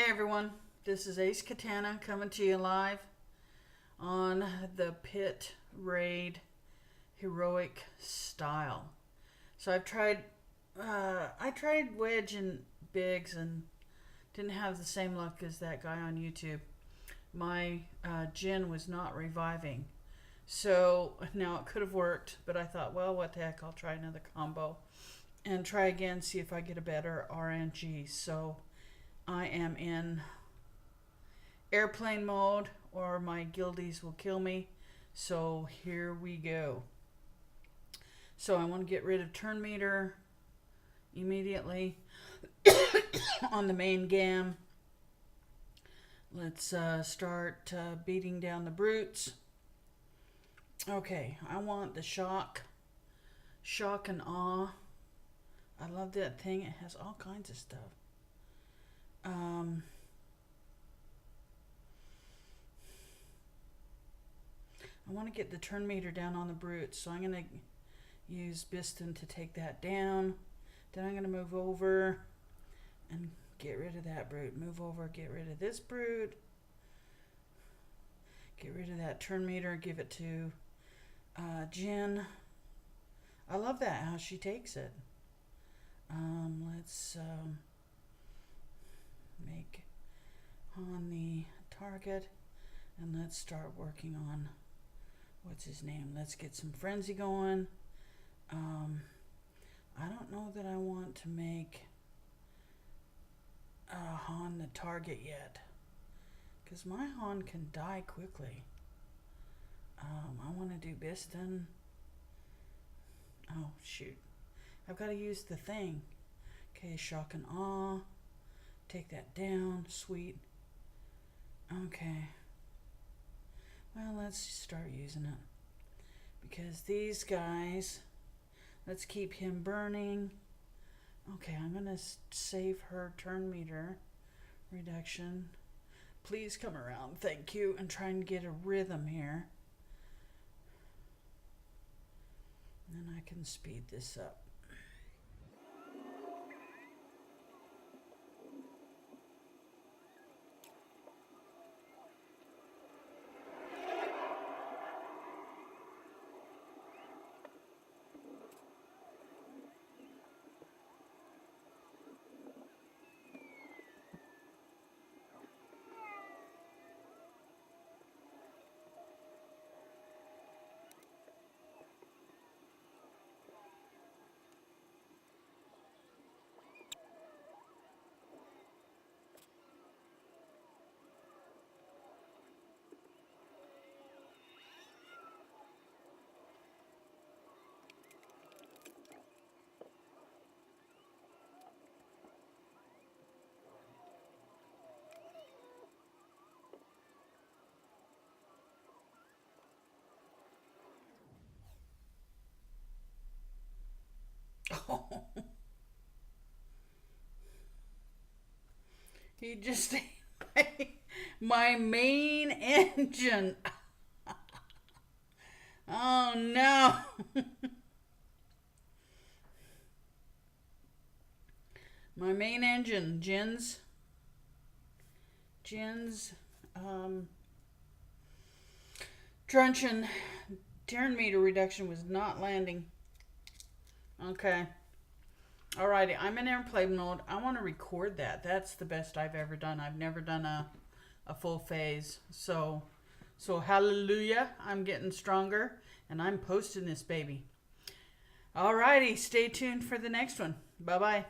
Hey everyone, this is Ace Katana coming to you live on the Pit Raid Heroic Style. So I tried Wedge and Biggs and didn't have the same luck as that guy on YouTube. My Jin was not reviving. So now it could have worked, but I thought, well, what the heck, I'll try another combo and try again, see if I get a better RNG. So I am in airplane mode or my guildies will kill me. So here we go. So I want to get rid of turn meter immediately on the main gam. Let's start beating down the brutes. Okay, I want the shock and awe. I love that thing. It has all kinds of stuff. I want to get the turn meter down on the brutes, so I'm going to use Biston to take that down. Then I'm going to move over and get rid of that brute. Move over, get rid of this brute. Get rid of that turn meter, give it to Jin. I love that, how she takes it. Let's make Han the target, and let's start working on what's his name. Let's get some frenzy going. I don't know that I want to make Han the target yet, because my Han can die quickly. I want to do Biston. Oh shoot, I've got to use the thing. Okay, shock and awe. Take that down. Sweet. Okay. Well, let's start using it. Because these guys, let's keep him burning. Okay, I'm going to save her turn meter reduction. Please come around. Thank you. And try and get a rhythm here. And then I can speed this up. He just my main engine. Oh no. My main engine, Jin's truncheon turn meter reduction was not landing. Okay. Alrighty, I'm in airplane mode. I want to record that. That's the best I've ever done. I've never done a full phase. So hallelujah, I'm getting stronger and I'm posting this baby. Alrighty, stay tuned for the next one. Bye-bye.